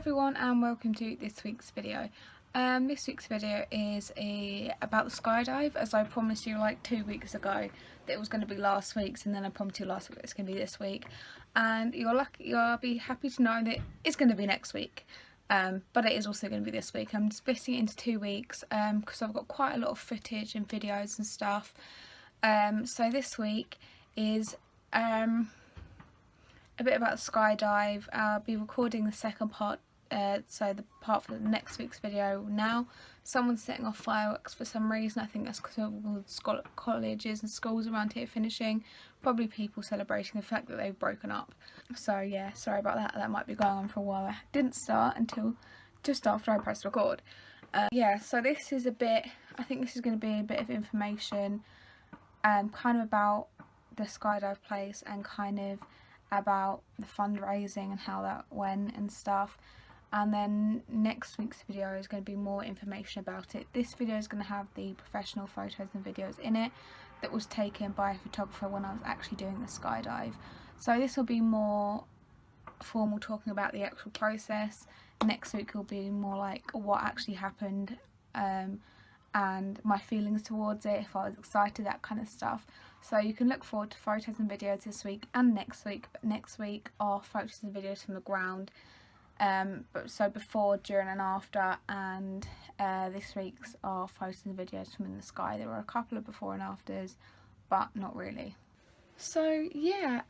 everyone and welcome to this week's video. This week's video is about the skydive, as I promised you like 2 weeks ago that it was going to be last week's, and then I promised you last week it's going to be this week, and you'll be happy to know that it's going to be next week, but it is also going to be this week. I'm splitting it into 2 weeks because I've got quite a lot of footage and videos and stuff. So this week is a bit about the skydive. I'll be recording the second part, so the part for the next week's video now. Someone's setting off fireworks for some reason. I think that's because of all the colleges and schools around here finishing. Probably people celebrating the fact that they've broken up. So yeah, sorry about that. That might be going on for a while. I didn't start until just after I pressed record. Yeah, so this is a bit, I think this is going to be a bit of information kind of about the skydive place and kind of about the fundraising and how that went and stuff. And then next week's video is going to be more information about it. This video is going to have the professional photos and videos in it that was taken by a photographer when I was actually doing the skydive. So this will be more formal, talking about the actual process. Next week will be more like what actually happened and my feelings towards it, if I was excited, that kind of stuff. So you can look forward to photos and videos this week and next week, but next week are photos and videos from the ground, so before, during and after, and this week's are photos and videos from in the sky. There were a couple of before and afters, but not really. So yeah,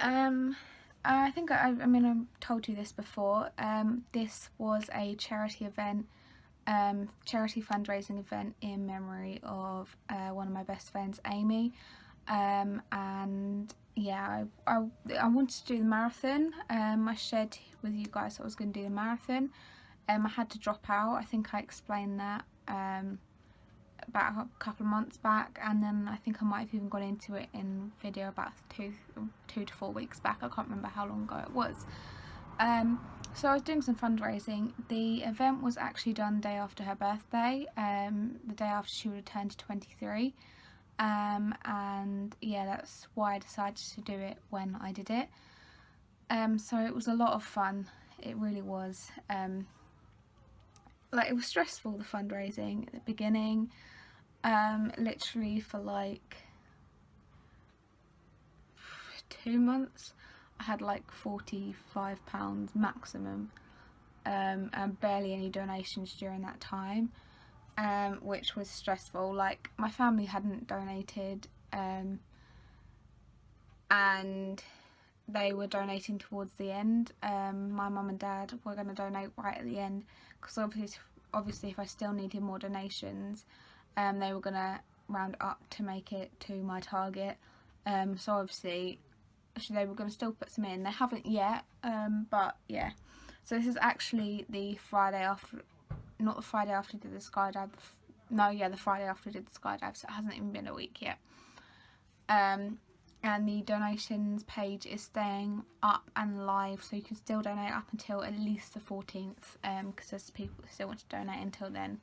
I think I told you this before. This was a charity event, charity fundraising event in memory of one of my best friends, Amy. And yeah, I wanted to do the marathon. I shared with you guys that I was going to do the marathon. I had to drop out. I think I explained that about a couple of months back, and then I think I might have even gone into it in video about two to 4 weeks back. I can't remember how long ago it was. So I was doing some fundraising. The event was actually done the day after her birthday, the day after she would have turned 23. And yeah, that's why I decided to do it when I did it. So it was a lot of fun. It really was. Like, it was stressful, the fundraising at the beginning. Literally for like 2 months I had like £45 maximum, and barely any donations during that time. Which was stressful. Like, my family hadn't donated, and they were donating towards the end. My mum and dad were going to donate right at the end, because obviously if I still needed more donations, they were going to round up to make it to my target. So obviously they were going to still put some in. They haven't yet, but yeah. So this is actually the Friday after, not the Friday after I did the skydive. No, yeah, the Friday after I did the skydive, so it hasn't even been a week yet. And the donations page is staying up and live, so you can still donate up until at least the 14th, because there's people that still want to donate until then.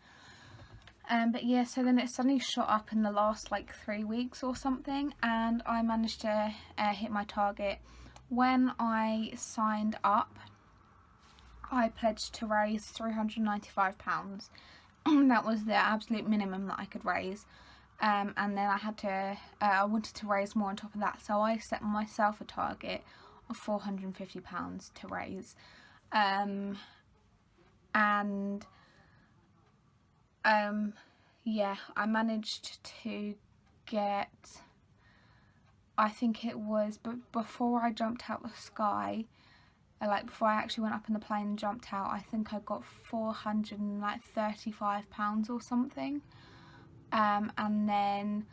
But yeah, so then it suddenly shot up in the last like 3 weeks or something, and I managed to hit my target. When I signed up, I pledged to raise £395. That was the absolute minimum that I could raise, and then I had to I wanted to raise more on top of that, so I set myself a target of £450 to raise, yeah, I managed to get, I think it was, but before I jumped out the sky, like before I actually went up in the plane and jumped out, I think I got £435 or something, and then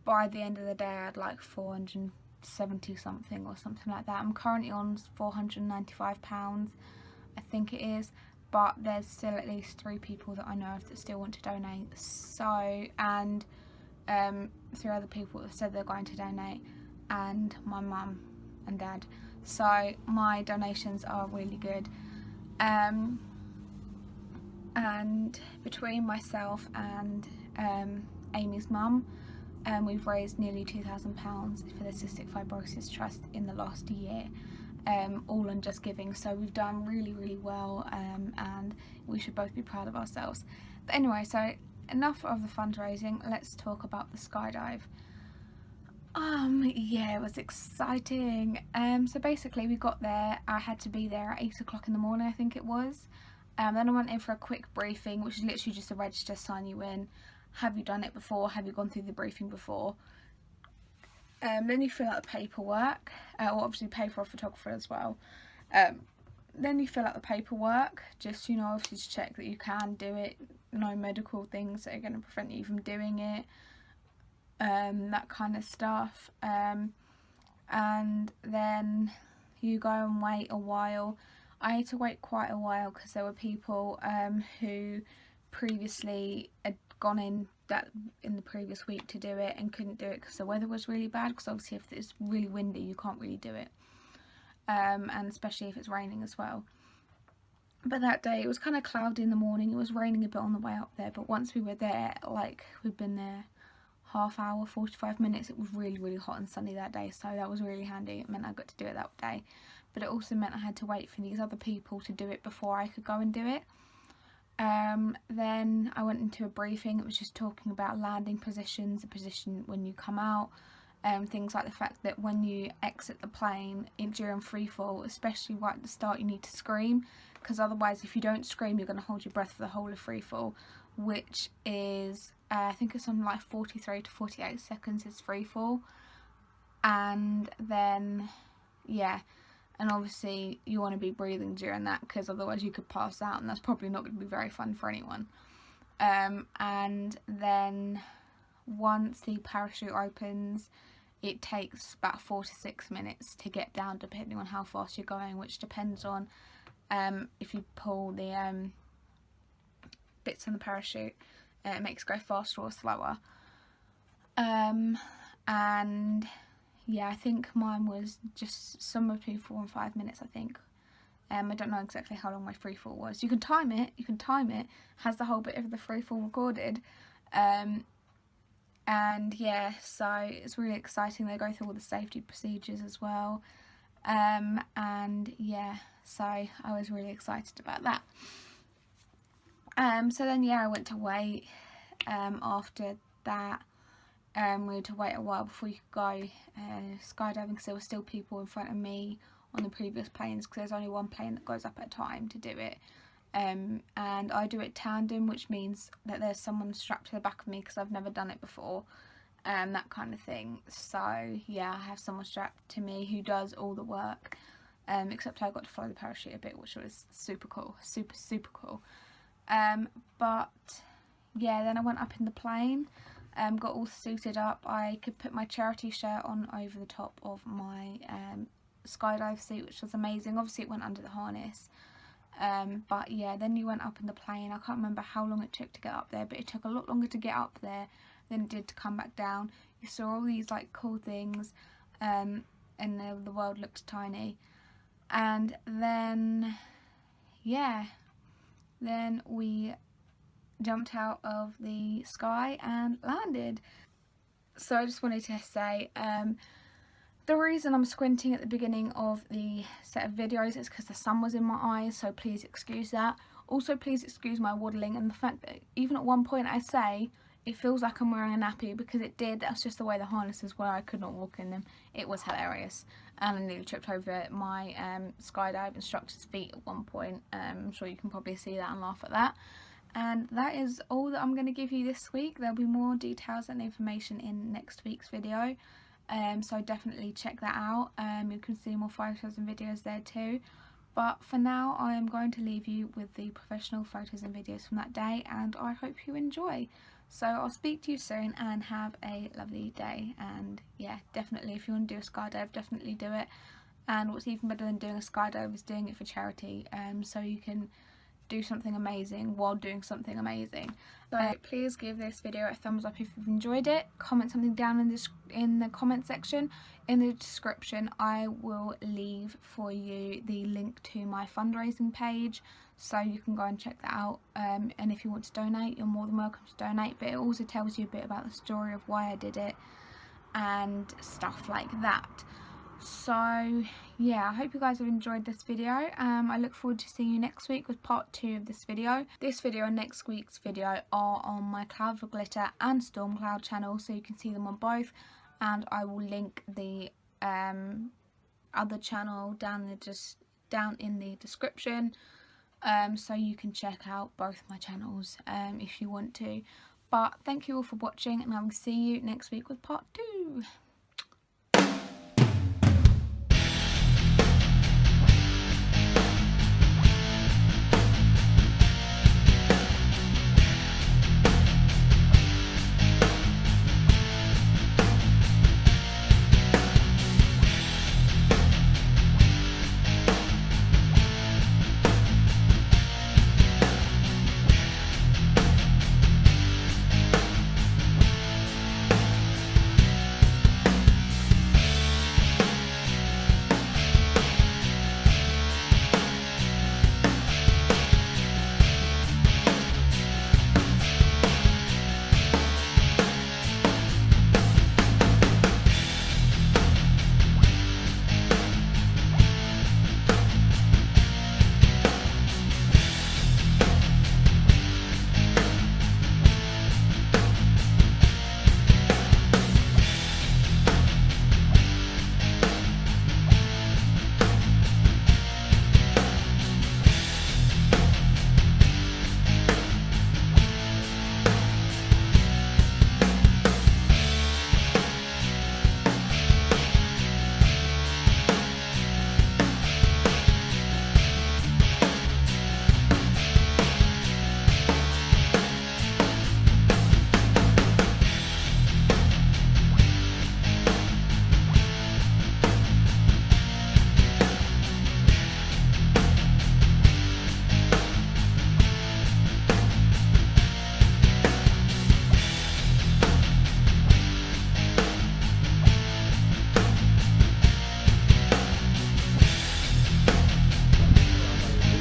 by the end of the day I had like 470 something or something like that. I'm currently on £495, I think it is, but there's still at least 3 people that I know of that still want to donate. So, and 3 other people that said they're going to donate, and my mum and dad. So my donations are really good, and between myself and Amy's mum, we've raised nearly £2,000 for the Cystic Fibrosis Trust in the last year. all on Just Giving. So we've done really well, and we should both be proud of ourselves. But anyway, so enough of the fundraising, let's talk about the skydive. Yeah, it was exciting. So basically we got there, I had to be there at 8 o'clock in the morning, I think it was. Then I went in for a quick briefing, which is literally just a register, sign you in. Have you done it before? Have you gone through the briefing before? Then you fill out the paperwork, or obviously pay for a photographer as well. Then you fill out the paperwork, just, you know, obviously to check that you can do it, no medical things that are going to prevent you from doing it, that kind of stuff. And then you go and wait a while. I had to wait quite a while because there were people who previously had gone in the previous week to do it and couldn't do it because the weather was really bad, because obviously if it's really windy you can't really do it, and especially if it's raining as well. But that day it was kind of cloudy in the morning, it was raining a bit on the way up there, but once we were there, like, we'd been there half hour, 45 minutes, it was really hot and sunny that day, so that was really handy. It meant I got to do it that day, but it also meant I had to wait for these other people to do it before I could go and do it. Then I went into a briefing. It was just talking about landing positions, the position when you come out, things like the fact that when you exit the plane during free fall, especially right at the start, you need to scream, because otherwise if you don't scream you're going to hold your breath for the whole of free fall, which is I think it's something like 43 to 48 seconds is free fall. And then yeah, and obviously you want to be breathing during that, because otherwise you could pass out, and that's probably not going to be very fun for anyone. And then once the parachute opens, it takes about 4 to 6 minutes to get down, depending on how fast you're going, which depends on if you pull the bits on the parachute, it makes it go faster or slower. And yeah, I think mine was just somewhere between 4 and 5 minutes, I think. I don't know exactly how long my free fall was. You can time it, has the whole bit of the free fall recorded. And yeah, so it's really exciting. They go through all the safety procedures as well. And yeah, so I was really excited about that. So then yeah, I went to wait. After that, we had to wait a while before you could go skydiving, because there were still people in front of me on the previous planes, because there's only one plane that goes up at a time to do it. And I do it tandem, which means that there's someone strapped to the back of me, because I've never done it before, that kind of thing. So yeah, I have someone strapped to me who does all the work, except I got to fly the parachute a bit, which was super cool, super cool. But yeah, then I went up in the plane, got all suited up. I could put my charity shirt on over the top of my skydive suit, which was amazing. Obviously it went under the harness. But yeah, then you went up in the plane. I can't remember how long it took to get up there, but it took a lot longer to get up there than it did to come back down. You saw all these like cool things, and the world looked tiny. And then yeah, then we jumped out of the sky and landed. So I just wanted to say, the reason I'm squinting at the beginning of the set of videos is because the sun was in my eyes, so please excuse that. Also please excuse my waddling and the fact that even at one point I say it feels like I'm wearing a nappy, because it did. That's just the way the harnesses were. I could not walk in them. It was hilarious, and I nearly tripped over my skydive instructor's feet at one point. I'm sure you can probably see that and laugh at that. And that is all that I'm going to give you this week. There'll be more details and information in next week's video, so definitely check that out. You can see more photos and videos there too. But for now, I am going to leave you with the professional photos and videos from that day, and I hope you enjoy. So I'll speak to you soon, and have a lovely day. And yeah, definitely if you want to do a skydive, definitely do it. And what's even better than doing a skydive is doing it for charity, so you can do something amazing while doing something amazing. So please give this video a thumbs up if you've enjoyed it. Comment something down in the comment section. In the description I will leave for you the link to my fundraising page, so you can go and check that out. And if you want to donate, you're more than welcome to donate, but it also tells you a bit about the story of why I did it and stuff like that. So yeah, I hope you guys have enjoyed this video. I look forward to seeing you next week with part 2 of this video. This video and next week's video are on my Cloud for Glitter and Storm Cloud channel, so you can see them on both, and I will link the other channel down in the description, so you can check out both my channels if you want to. But thank you all for watching, and I will see you next week with part 2.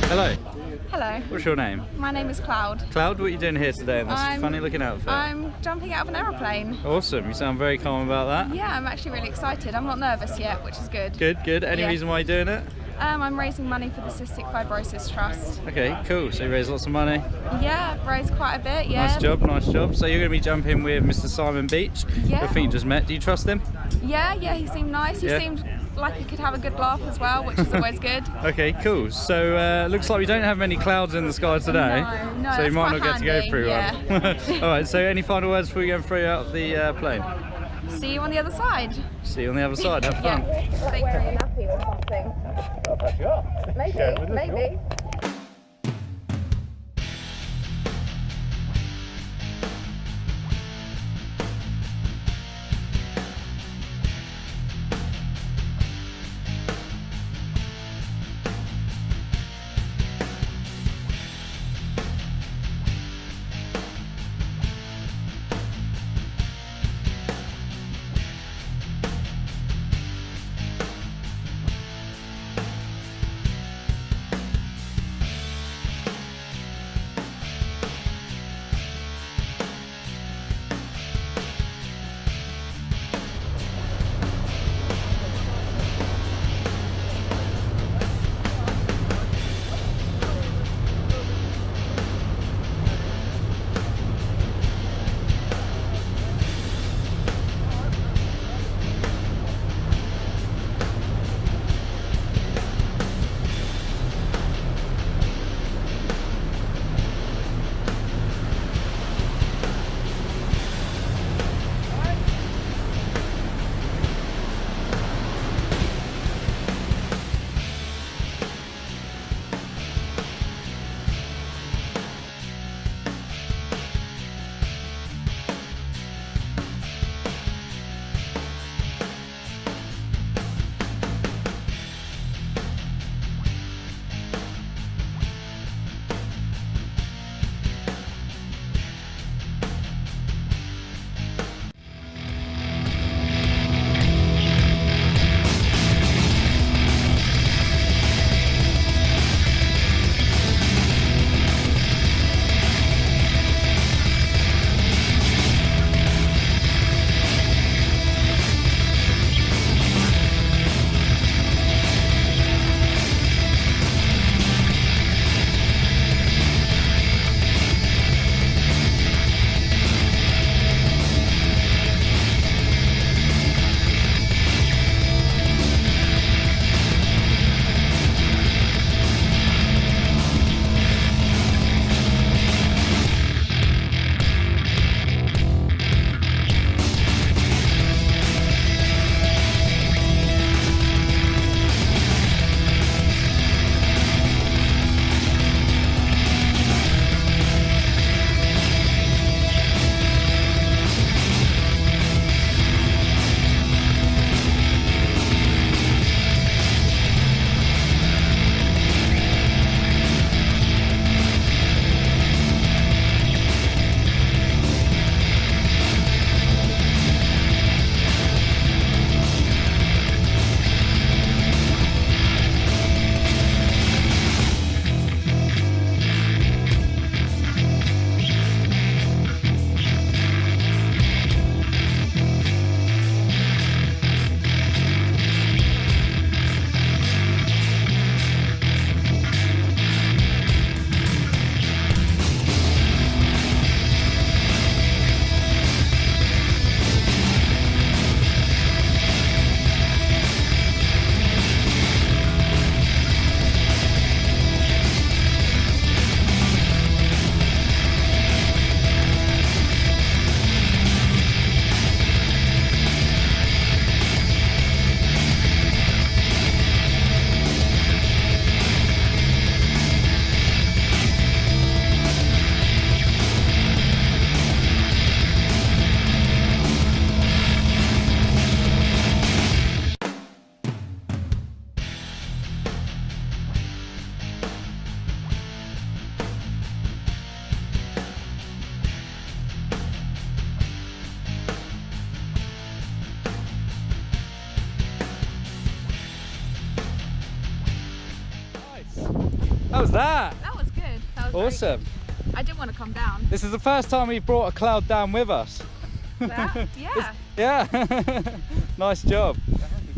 Hello. Hello. What's your name? My name is Cloud. Cloud, what are you doing here today in this funny looking outfit? I'm jumping out of an aeroplane. Awesome, you sound very calm about that. Yeah, I'm actually really excited. I'm not nervous yet, which is good. Good. Any reason why you're doing it? I'm raising money for the Cystic Fibrosis Trust. Okay, cool. So you raise lots of money. Yeah, I've raised quite a bit, yeah. Nice job. So you're going to be jumping with Mr. Simon Beach, who I think you just met. Do you trust him? Yeah, he seemed nice. He seemed like he could have a good laugh as well, which is always good. Okay, cool. So looks like we don't have many clouds in the sky today, no, so you might not get to go through one. All right, so any final words before we go through out of the plane? See you on the other side. See you on the other side, have fun. Like wearing a nappy or something. Maybe. How was that? That was good. That was Awesome. Good. I didn't want to come down. This is the first time we've brought a cloud down with us. That? Yeah. Yeah. Nice job.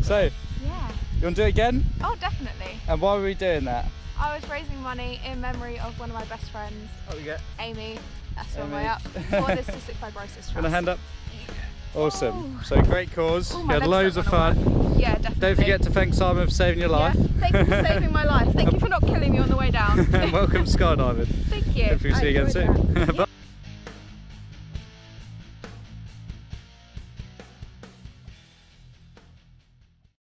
So, Yeah. you want to do it again? Oh, definitely. And why were we doing that? I was raising money in memory of one of my best friends, Amy. That's one way up. For the Cystic Fibrosis Trust. Want a hand up? Awesome. Oh. So great cause. Oh, You my had legs loads don't of wanna fun. work. Yeah, definitely. Don't forget to thank Simon for saving your life. Yeah. Thank you for saving my life. Thank you for not killing me on the way down. And welcome skydiving. Thank you. Hopefully see you again soon. Bye.